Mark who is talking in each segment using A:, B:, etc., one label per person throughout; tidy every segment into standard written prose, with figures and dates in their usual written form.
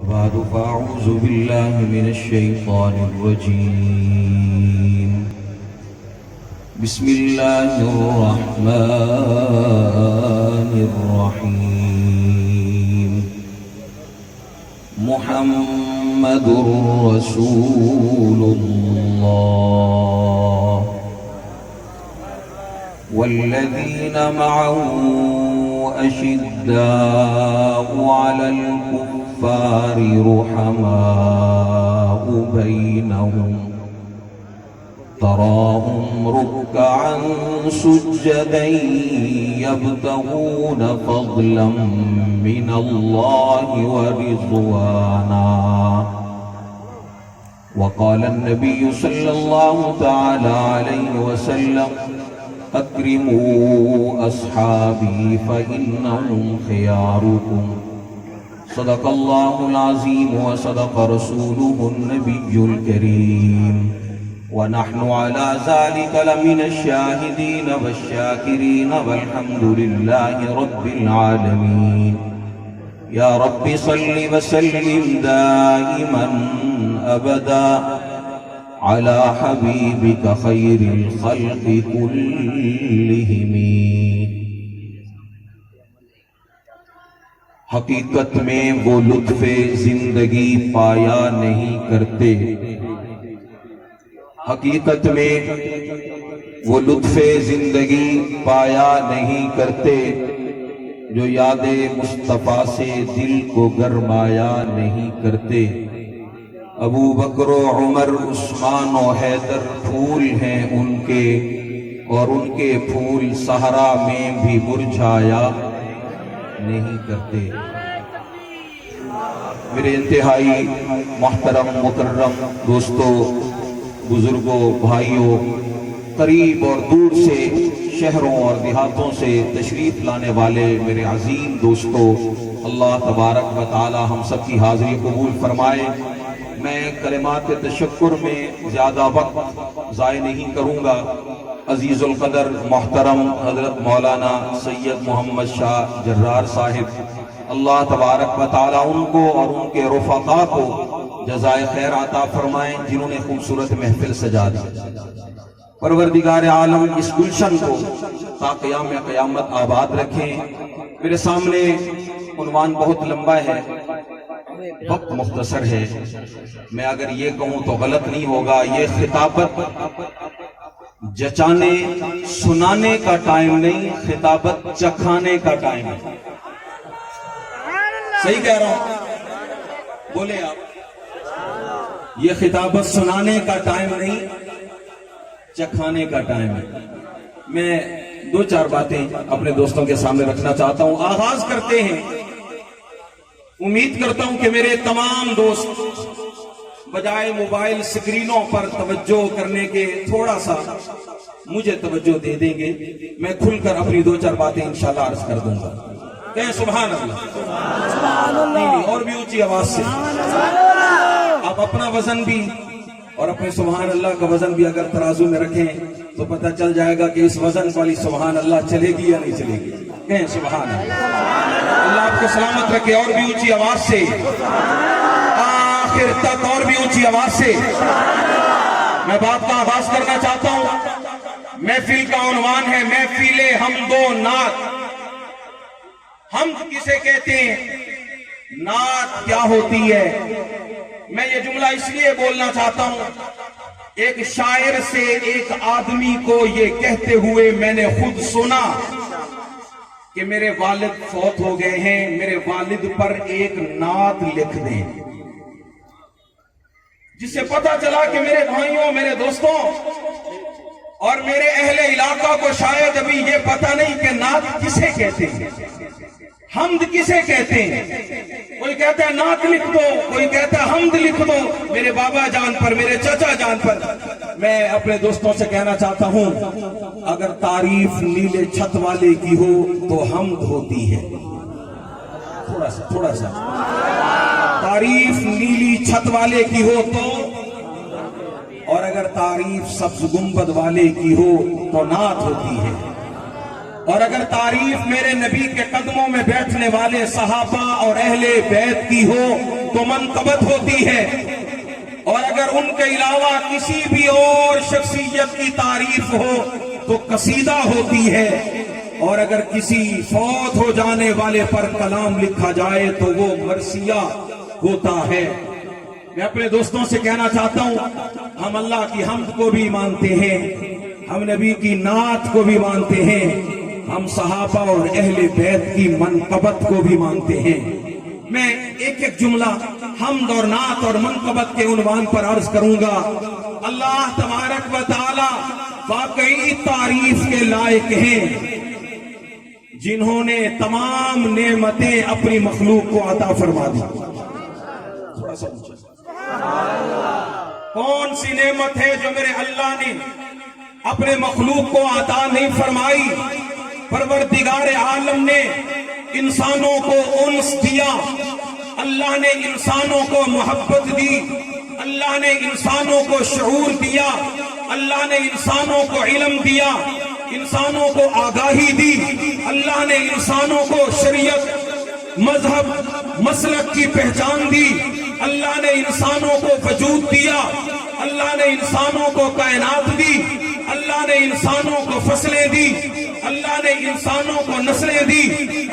A: بعد فأعوذ بالله من الشيطان الرجيم بسم الله الرحمن الرحيم محمد رسول الله والذين معه أشداء على الكفار رحماء بينهم تراهم ركعا سجدا يبتغون فضلا من الله ورضوانا وقال النبي صلى الله تعالى عليه وسلم اکرموا اصحابی فإنهم خياركم صدق اللہ العظیم وصدق رسوله النبی الکریم ونحن على ذلك لمن الشاهدين والشاكرين والحمد لله رب العالمين يا رب صل وسلم دائما أبدا على حبيبك خير الخلق كلهم. حقیقت میں وہ لطف زندگی پایا نہیں کرتے، حقیقت میں وہ لطف زندگی پایا نہیں کرتے جو یاد مصطفیٰ سے دل کو گرمایا نہیں کرتے. ابو بکر و عمر عثمان و حیدر پھول ہیں ان کے، اور ان کے پھول صحرا میں بھی مرجھایا نہیں کرتے. میرے انتہائی محترم مکرم دوستو، بزرگوں، بھائیوں، قریب اور دور سے، شہروں اور دیہاتوں سے تشریف لانے والے میرے عظیم دوستو، اللہ تبارک و تعالی ہم سب کی حاضری قبول فرمائے. میں کلمات تشکر میں زیادہ وقت ضائع نہیں کروں گا. عزیز القدر محترم حضرت مولانا سید محمد شاہ جرار صاحب، اللہ تبارک و تعالی ان کو اور ان کے رفقا کو جزائے خیر عطا فرمائیں جنہوں نے خوبصورت محفل سجا دی. پروردگار عالم اس گلشن کو تا قیام قیامت آباد رکھیں. میرے سامنے عنوان بہت لمبا ہے، وقت مختصر ہے. میں اگر یہ کہوں تو غلط نہیں ہوگا. یہ خطابت جچانے سنانے کا ٹائم نہیں، خطابت چکھانے کا ٹائم ہے. صحیح کہہ رہا ہوں؟ بولے آپ. یہ خطابت سنانے کا ٹائم نہیں، چکھانے کا ٹائم ہے. میں دو چار باتیں اپنے دوستوں کے سامنے رکھنا چاہتا ہوں. آغاز کرتے ہیں. امید کرتا ہوں کہ میرے تمام دوست بجائے موبائل سکرینوں پر توجہ کرنے کے تھوڑا سا مجھے توجہ دے دیں گے. میں کھل کر اپنی دو چار باتیں انشاءاللہ عرض کر دوں گا. کہیں سبحان اللہ. نہیں، اور بھی اونچی آواز سے. آپ اپنا وزن بھی اور اپنے سبحان اللہ کا وزن بھی اگر ترازو میں رکھیں تو پتہ چل جائے گا کہ اس وزن والی سبحان اللہ چلے گی یا نہیں چلے گی. کہیں سبحان اللہ. اللہ آپ کو سلامت رکھے. اور بھی اونچی آواز سے، آخر تک اور بھی اونچی آواز سے میں بات کا آغاز کرنا چاہتا ہوں. محفل کا عنوان ہے محفل حمد و نعت. حمد کسے کہتے ہیں؟ نعت کیا ہوتی ہے؟ میں یہ جملہ اس لیے بولنا چاہتا ہوں، ایک شاعر سے ایک آدمی کو یہ کہتے ہوئے میں نے خود سنا کہ میرے والد فوت ہو گئے ہیں، میرے والد پر ایک نعت لکھ دیں. جس سے پتہ چلا کہ میرے بھائیوں، میرے دوستوں اور میرے اہل علاقہ کو شاید ابھی یہ پتہ نہیں کہ نعت کسے کہتے ہیں، حمد کسے کہتے ہیں. کوئی کہتا ہے نعت لکھ دو، کوئی کہتا ہے حمد لکھ دو میرے بابا جان پر، میرے چچا جان پر. میں اپنے دوستوں سے کہنا چاہتا ہوں، اگر تعریف نیلے چھت والے کی ہو تو حمد ہوتی ہے. تھوڑا سا تعریف نیلی چھت والے کی ہو تو، اور اگر تعریف سبز گنبد والے کی ہو تو نعت ہوتی ہے. اور اگر تعریف میرے نبی کے قدموں میں بیٹھنے والے صحابہ اور اہل بیت کی ہو
B: تو منقبت ہوتی ہے، اور اگر ان کے علاوہ کسی بھی اور شخصیت کی تعریف ہو تو قصیدہ ہوتی ہے، اور اگر کسی فوت ہو جانے والے پر کلام لکھا جائے تو وہ مرثیہ ہوتا ہے۔ میں اپنے دوستوں سے کہنا چاہتا ہوں، ہم اللہ کی حمد کو بھی مانتے ہیں، ہم نبی کی نعت کو بھی مانتے ہیں، ہم صحابہ اور اہل بیت کی منقبت کو بھی مانتے ہیں۔ میں ایک ایک جملہ حمد اور نعت اور منقبت کے عنوان پر عرض کروں گا۔ اللہ تبارک و تعالی واقعی تعریف کے لائق ہیں، جنہوں نے تمام نعمتیں اپنی مخلوق کو عطا فرما دی۔ تھوڑا سا کون سی نعمت ہے جو میرے اللہ نے اپنے مخلوق کو عطا نہیں فرمائی؟ پروردگار عالم نے انسانوں کو انس دیا، اللہ نے انسانوں کو محبت دی، اللہ نے انسانوں کو شعور دیا، اللہ نے انسانوں کو علم دیا، انسانوں کو آگاہی دی، اللہ نے انسانوں کو شریعت، مذہب، مسلک کی پہچان دی، اللہ نے انسانوں کو وجود دیا، اللہ نے انسانوں کو کائنات دی، اللہ نے انسانوں کو فصلیں دی، اللہ نے انسانوں کو نسلیں دی،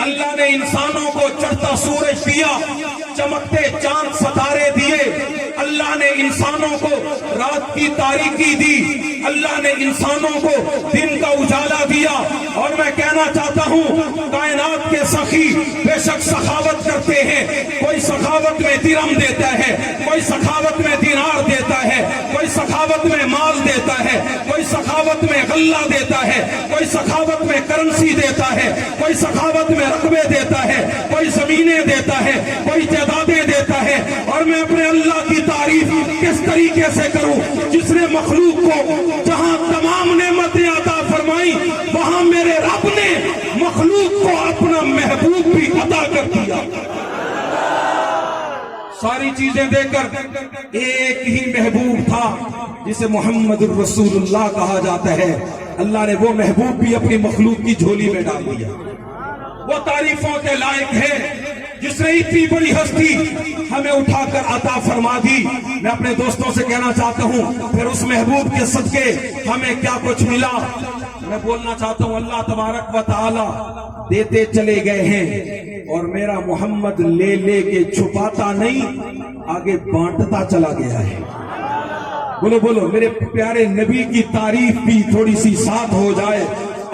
B: اللہ نے انسانوں کو چڑھتا سورج دیا، چمکتے چاند ستارے دیے، اللہ نے انسانوں کو رات کی تاریکی دی، اللہ نے انسانوں کو دن کا اجالا دیا۔ اور میں کہنا چاہتا ہوں، کائنات کے سخی بے شک سخاوت کرتے ہیں، کوئی سخاوت میں درہم دیتا ہے، کوئی سخاوت میں دینار دیتا ہے، کوئی سخاوت میں مال دیتا ہے، کوئی سخاوت میں غلہ دیتا ہے، کوئی سخاوت میں کرنسی دیتا ہے، کوئی سخاوت میں رقبے دیتا ہے، کوئی زمینیں دیتا ہے، کوئی جائیدادیں دیتا ہے۔ اور میں اپنے اللہ کی تعریف کس طریقے سے کروں، جس نے مخلوق کو جہاں تمام نعمتیں عطا فرمائی، وہاں میرے رب نے مخلوق کو اپنا محبوب بھی عطا کر دیا۔ ساری چیزیں دے کر ایک ہی محبوب تھا جسے محمد الرسول اللہ کہا جاتا ہے، اللہ نے وہ محبوب بھی اپنی مخلوق کی جھولی میں ڈال دیا۔ وہ تعریفوں کے لائق ہے جس نے اتنی بڑی ہستی ہمیں اٹھا کر عطا فرما دی۔ میں اپنے دوستوں سے کہنا چاہتا ہوں، پھر اس محبوب کے صدقے ہمیں کیا کچھ ملا؟ میں بولنا چاہتا ہوں، اللہ تبارک و تعالی دیتے چلے گئے ہیں، اور میرا محمد لے لے کے چھپاتا نہیں، آگے بانٹتا چلا گیا ہے۔ بولو بولو، میرے پیارے نبی کی تعریف بھی تھوڑی سی ساتھ ہو جائے۔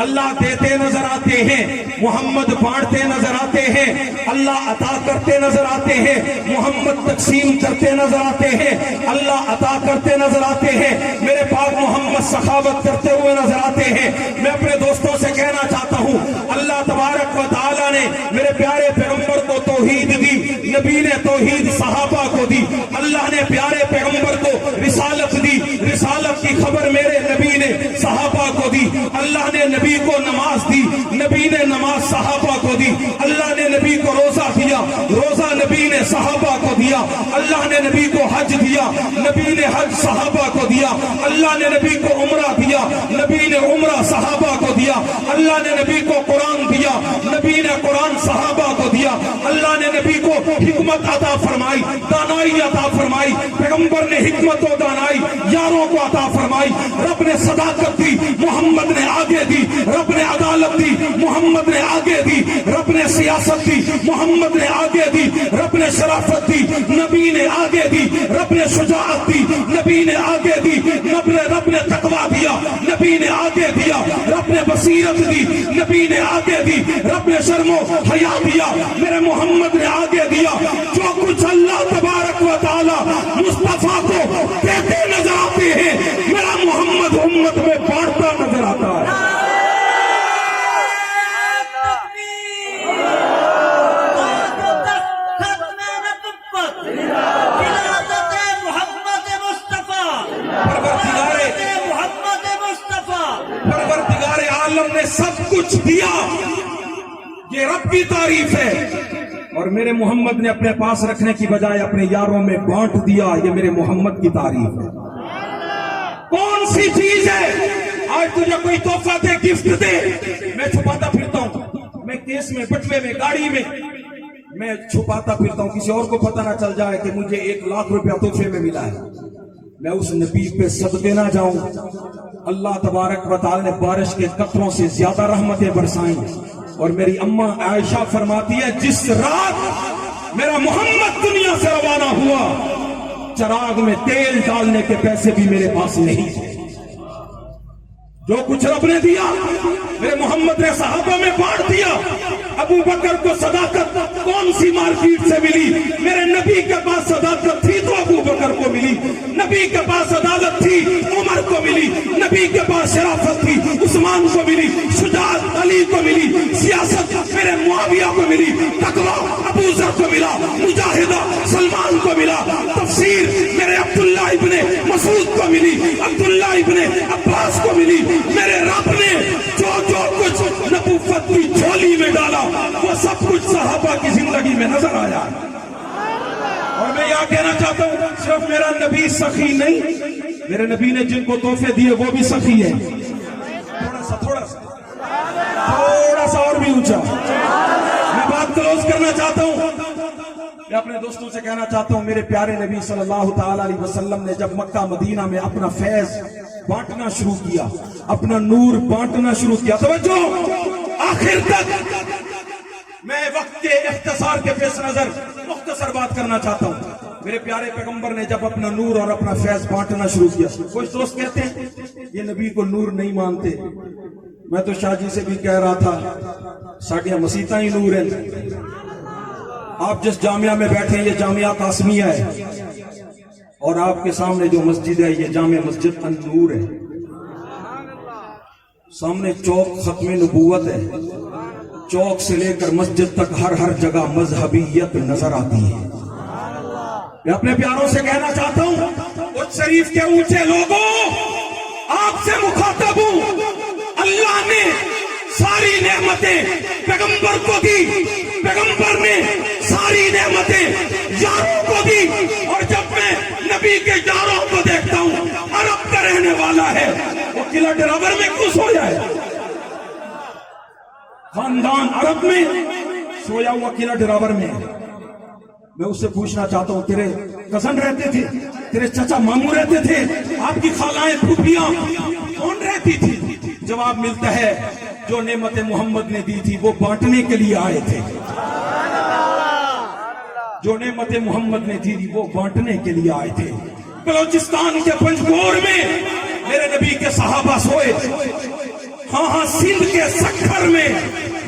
B: اللہ دیتے نظر آتے ہیں، محمد بانٹتے نظر آتے ہیں، اللہ عطا کرتے نظر آتے ہیں، محمد تقسیم کرتے نظر آتے ہیں، اللہ عطا کرتے نظر آتے ہیں، میرے پاک محمد سخاوت کرتے ہوئے نظر آتے ہیں۔ میں اپنے دوستوں سے کہنا چاہتا ہوں، اللہ تبارک و تعالی نے میرے پیارے پیغمبر کو توحید دی، نبی نے توحید صحابہ کو دی، اللہ نے پیارے پیغمبر کو رسالت دی، رسالت کی خبر میرے نبی نے صحابہ کو دی، اللہ نے نبی کو نماز دی، نبی نے نماز صحابہ کو دی، اللہ نے نبی کو روزہ دیا، روزہ نبی نے صحابہ کو دیا، اللہ نے نبی کو حج دیا، نبی نے حج صحابہ کو دیا، اللہ نے نبی کو عمرہ دیا، نبی نے عمرہ صحابہ کو دیا، اللہ نے نبی کو قرآن دیا، نبی نے قرآن صحابہ کو دیا، اللہ نے نبی کو حکمت عطا فرمائی، دانائی عطا فرمائی، پیغمبر نے حکمت و دانائی یاروں کو عطا فرمائی، رب نے صداقت دی، محمد نے آگے دی، رب نے عدالت دی، محمد نے آگے دی، رب نے سیاست دی، محمد نے آگے دی، رب نے شرافت دی، نبی نے آگے دی، رب نے شجاعت دی، نبی نے آگے دی، رب نے تقویٰ دیا، نبی نے آگے دیا، رب نے بصیرت دی، نبی نے آگے دی، رب نے شرم و حیا دیا، میرے محمد نے آگے دیا۔ جو کچھ اللہ تبارک و تعالی مصطفیٰ کو دیتے نظر آتے ہیں، میرا محمد امت میں بانٹتا نظر آتا ہے۔ نے سب کچھ دیا، یہ رب کی تعریف ہے، اور میرے محمد نے اپنے پاس رکھنے کی بجائے اپنے یاروں میں بانٹ دیا، یہ میرے محمد کی تعریف ہے۔ کون سی چیز ہے آج تجھے کوئی تحفہ دے، گفٹ دے، میں چھپاتا پھرتا ہوں، میں کیس میں، بٹوے میں، گاڑی میں، میں چھپاتا پھرتا ہوں کسی اور کو پتہ نہ چل جائے کہ مجھے 1 لاکھ روپیہ تحفے میں ملا ہے، میں اس نبی پہ صدقے نہ جاؤں، اللہ تبارک و تعالی نے بارش کے قطروں سے زیادہ رحمتیں برسائیں۔ اور میری اماں عائشہ فرماتی ہے جس رات میرا محمد دنیا سے روانہ ہوا چراغ میں تیل ڈالنے کے پیسے بھی میرے پاس نہیں تھے، جو کچھ رب نے دیا میرے محمد نے صحابہ میں بانٹ دیا۔ ابو بکر کو صداقت کون سی مارکیٹ سے ملی؟ میرے نبی کے پاس صداقت تھی تو ابو بکر کو ملی، نبی کے پاس عدالت تھی عمر کو ملی، نبی کے پاس شرافت تھی عثمان کو ملی، شجاعت علی کو ملی، سیاست میرے معاویہ کو ملی، تقویٰ ابو ذر کو ملا، مجاہدہ سلمان کو ملا، تفسیر میرے عبداللہ ابن مسعود کو ملی، عبداللہ ابن عباس کو ملی۔ میرے رب نے جو کچھ نبوت کی جھولی میں ڈالا وہ سب کچھ صحابہ کی زندگی میں نظر آیا۔ اور میں یہ کہنا چاہتا ہوں صرف میرا نبی سخی نہیں، میرے نبی نے جن کو تحفے دیے وہ بھی سخی ہے۔ تھوڑا سا اور بھی اونچا میں بات کلوز کرنا چاہتا ہوں۔ میں اپنے دوستوں سے کہنا چاہتا ہوں میرے پیارے نبی صلی اللہ تعالی علیہ وسلم نے جب مکہ مدینہ میں اپنا فیض بانٹنا شروع کیا، اپنا نور بانٹنا شروع کیا، توجہ آخر تک میں وقت کے اختصار کے پیش نظر مختصر بات کرنا چاہتا ہوں۔ میرے پیارے پیغمبر نے جب اپنا نور اور اپنا فیض بانٹنا شروع کیا، کچھ دوست کہتے ہیں یہ نبی کو نور نہیں مانتے، میں تو شاہ جی سے بھی کہہ رہا تھا ساڑیاں مسیطاں ہی نور ہیں۔ آپ جس جامعہ میں بیٹھے ہیں یہ جامعہ قاسمیہ ہے، اور آپ کے سامنے جو مسجد ہے یہ جامع مسجد النور ہے، سامنے چوک ختم نبوت ہے، چوک سے لے کر مسجد تک ہر جگہ مذہبیت نظر آتی ہے۔ میں اپنے پیاروں سے کہنا چاہتا ہوں اس شریف کے اونچے لوگوں آپ سے مخاطب ہوں، اللہ نے ساری نعمتیں پیغمبر کو دی، پیغمبر نے ساری نعمتیں یاروں کو دی، اور جب میں نبی کے یاروں کو دیکھتا ہوں عرب کا رہنے والا ہے وہ قلعہ ڈراور میں کیوں سویا ہے؟ خاندان عرب میں سویا ہوا قلعہ ڈراور میں۔ میں اس سے پوچھنا چاہتا ہوں تیرے کزن رہتے تھے، تیرے چچا ماموں رہتے تھے، آپ کی خالائیں پھوپھیاں کون رہتی تھی؟ جواب ملتا ہے جو نعمت محمد نے دی تھی وہ بانٹنے کے لیے آئے تھے، جو نعمت محمد نے دی تھی وہ بانٹنے کے لیے آئے تھے۔ بلوچستان کے پنجگور میں میرے نبی کے صحابہ سوئے، ہاں سندھ کے سکھر میں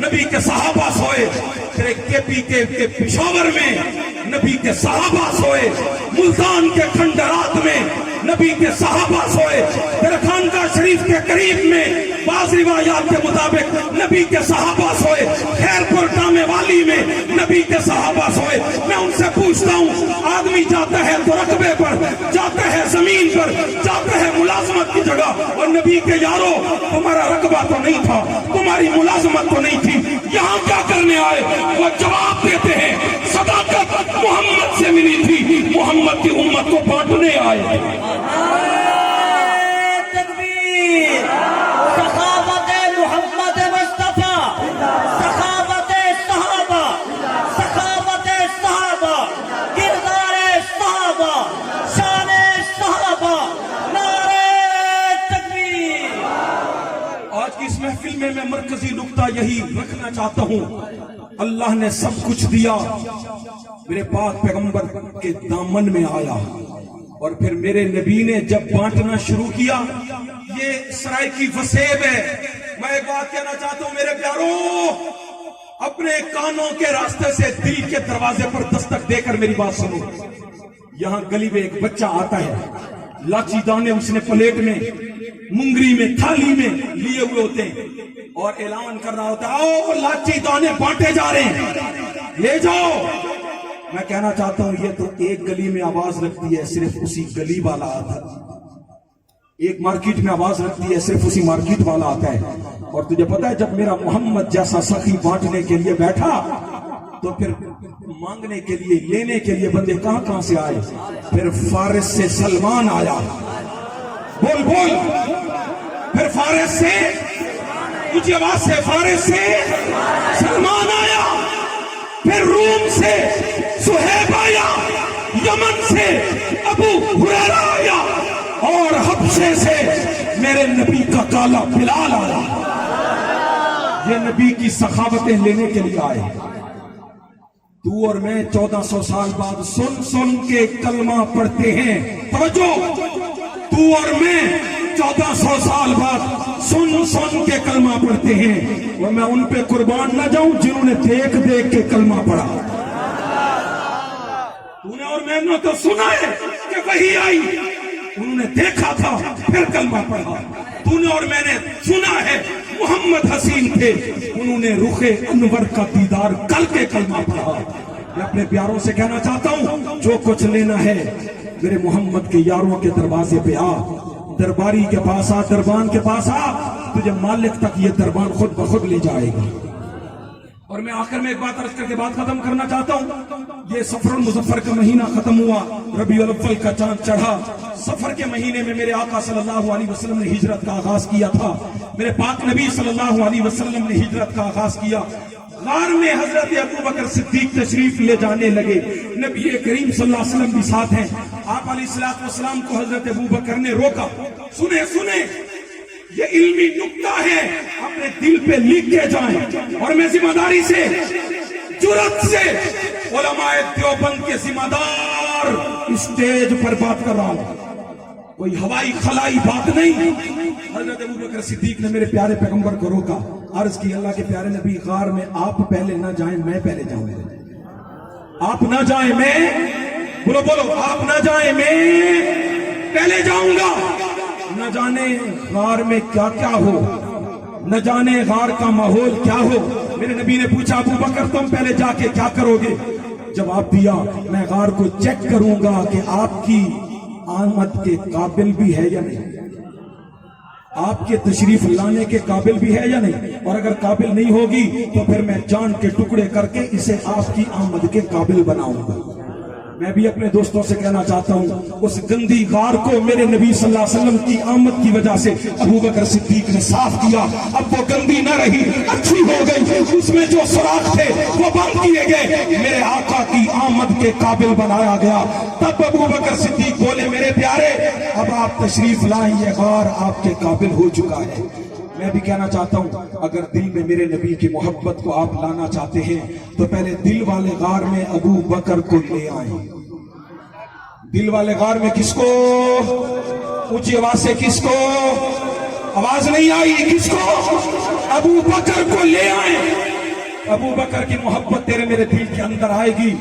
B: نبی کے صحابہ سوئے، تیرے کے پی کے پشاور میں نبی کے صحابہ سوئے، ملتان کے کھنڈرات میں نبی کے صحابہ سوئے، تیرے خانقاہ شریف کے قریب میں بعض روایات کے مطابق نبی کے صحابہ سوئے، خیرپور ڈامے والی میں نبی کے صحابہ سوئے۔ میں ان سے پوچھتا ہوں آدمی جاتا ہے تو رقبے پر، جاتا ہے زمین پر، جاتا ہے ملازمت کی جگہ، اور نبی کے یاروں تمہارا رقبہ تو نہیں تھا، تمہاری ملازمت تو نہیں تھی، یہاں کیا کرنے آئے؟ وہ جواب دیتے ہیں صداقت محمد سے ملی تھی، محمد کی امت کو بانٹنے آئے۔
C: تکبیر، سخاوت محمد مصطفیٰ، سخاوت صحابہ، سخاوت صحابہ، کردار صحابہ، شان صحابہ، نعرہ تکبیر۔
B: آج کی اس محفل میں مرکزی نقطہ یہی رکھنا چاہتا ہوں، اللہ نے سب کچھ دیا، میرے پاک پیغمبر کے دامن میں آیا، اور پھر میرے نبی نے جب بانٹنا شروع کیا، یہ سرائے کی وسیب ہے۔ میں ایک بات کہنا چاہتا ہوں میرے پیاروں، اپنے کانوں کے راستے سے دل کے دروازے پر دستک دے کر میری بات سنو۔ یہاں گلی میں ایک بچہ آتا ہے، لاچی دانے اس نے پلیٹ میں، منگری میں، تھالی میں لیے ہوئے ہوتے ہیں، اور اعلان کر رہا ہوتا ہے آؤ لاچی دانے بانٹے جا رہے ہیں، لے جاؤ۔ میں کہنا چاہتا ہوں یہ تو ایک گلی میں آواز رکھتی ہے، صرف اسی گلی والا آتا ہے، ایک مارکیٹ میں آواز رکھتی ہے، صرف اسی مارکیٹ والا آتا ہے۔ اور تجھے پتا ہے جب میرا محمد جیسا سخی بانٹنے کے لیے بیٹھا تو پھر مانگنے کے لیے، لینے کے لیے بندے کہاں سے آئے؟ پھر فارس سے سلمان آیا، بول پھر فارس سے، اونچی آواز سے، فارس سے سلمان آیا، پھر روم سے صہیب آیا، یمن سے ابو ہریرہ آیا، اور حبشے سے میرے نبی کا کالا بلال آیا۔ یہ نبی کی سخاوتیں لینے کے لیے آئے۔ تو اور میں 1400 سال بعد سن سن کے کلمہ پڑھتے ہیں۔ توجہ، تو اور میں 1400 سال بعد سن سن کے کلمہ پڑھتے ہیں، اور میں ان پہ قربان نہ جاؤں جنہوں نے دیکھ دیکھ کے کلمہ پڑھا۔ تو نے اور میں نے تو سنا ہے کہ وحی آئی، انہوں نے دیکھا تھا پھر کلمہ پڑھا۔ تو نے اور میں نے سنا ہے محمد حسین تھے، انہوں نے رخ انور کا دیدار کر کے کلمہ پڑھا۔ میں اپنے پیاروں سے کہنا چاہتا ہوں، جو کچھ لینا ہے میرے محمد کے یاروں کے دروازے پہ آ، درباری کے پاس آ، دربان کے پاس آ، تجھے مالک تک یہ دربان خود بخود لے جائے گا۔ اور میں آخر میں ایک بات عرض کر کے بات ختم کرنا چاہتا ہوں۔ یہ سفر المظفر کا مہینہ ختم ہوا، ربیع الاول کا چاند چڑھا۔ سفر کے مہینے میں میرے آقا صلی اللہ علیہ وسلم نے ہجرت کا آغاز کیا تھا۔ میرے پاک نبی صلی اللہ علیہ وسلم نے ہجرت کا آغاز کیا۔ غار میں حضرت ابو بکر صدیق تشریف لے جانے لگے، نبی کریم صلی اللہ علیہ وسلم بھی ساتھ ہیں۔ آپ علیہ الصلوۃ والسلام کو حضرت ابو بکر نے روکا، سنیں یہ علمی نکتہ ہے، اپنے دل پہ لکھ کے جائیں۔ اور میں ذمہ داری سے، جرأت سے علماء دیوبند کے ذمہ دار اسٹیج پر بات کر رہا ہوں، کوئی ہوائی خلائی بات نہیں۔ حضرت ابو بکر صدیق نے میرے پیارے پیغمبر کو روکا، عرض کی اللہ کے پیارے نبی، غار میں آپ پہلے نہ جائیں، میں پہلے جاؤں گا۔ آپ نہ جائیں، میں، بولو آپ نہ جائیں، میں پہلے جاؤں گا۔ نہ جانے غار میں کیا کیا ہو، نہ جانے غار کا ماحول کیا ہو۔ میرے نبی نے پوچھا ابو بکر تم پہلے جا کے کیا کرو گے؟ جواب دیا میں غار کو چیک کروں گا کہ آپ کی آمد کے قابل بھی ہے یا نہیں، آپ کے تشریف لانے کے قابل بھی ہے یا نہیں، اور اگر قابل نہیں ہوگی تو پھر میں جان کے ٹکڑے کر کے اسے آپ کی آمد کے قابل بناؤں گا۔ میں بھی اپنے دوستوں سے کہنا چاہتا ہوں، اس گندی غار کو میرے نبی صلی اللہ علیہ وسلم کی آمد کی وجہ سے ابو بکر صدیق نے صاف کیا۔ اب وہ گندی نہ رہی، اچھی ہو گئی، اس میں جو سوراخ تھے وہ بند کیے گئے، میرے آقا کی آمد کے قابل بنایا گیا۔ تب ابو بکر صدیق بولے میرے پیارے اب آپ تشریف لائیں، یہ غار آپ کے قابل ہو چکا ہے۔ میں بھی کہنا چاہتا ہوں، اگر دل میں میرے نبی کی محبت کو آپ لانا چاہتے ہیں تو پہلے دل والے غار میں ابو بکر کو لے آئیں۔ دل والے غار میں کس کو؟ اونچی آواز سے کس کو؟ آواز نہیں آئی، کس کو؟ ابو بکر کو لے آئیں۔ ابو بکر کی محبت تیرے میرے دل کے اندر آئے گی۔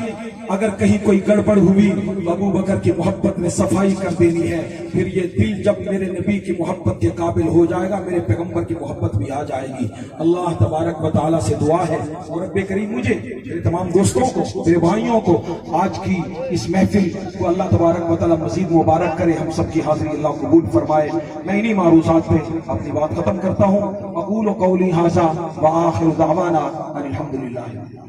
B: اگر کہیں کوئی گڑبڑ ہوئی تو ابو بکر کی محبت میں صفائی کر دینی ہے، پھر یہ دل جب میرے نبی کی محبت کے قابل ہو جائے گا، میرے پیغمبر کی محبت بھی آ جائے گی۔ اللہ تبارک و تعالیٰ سے دعا ہے، اور رب کریم مجھے، میرے تمام دوستوں کو، میرے بھائیوں کو آج کی اس محفل کو اللہ تبارک و تعالیٰ مزید مبارک کرے، ہم سب کی حاضری اللہ قبول فرمائے۔ میں انہی معروضات پہ اپنی بات ختم کرتا ہوں۔ اقول قولی ھذا وآخر دعوانا ان الحمدللہ۔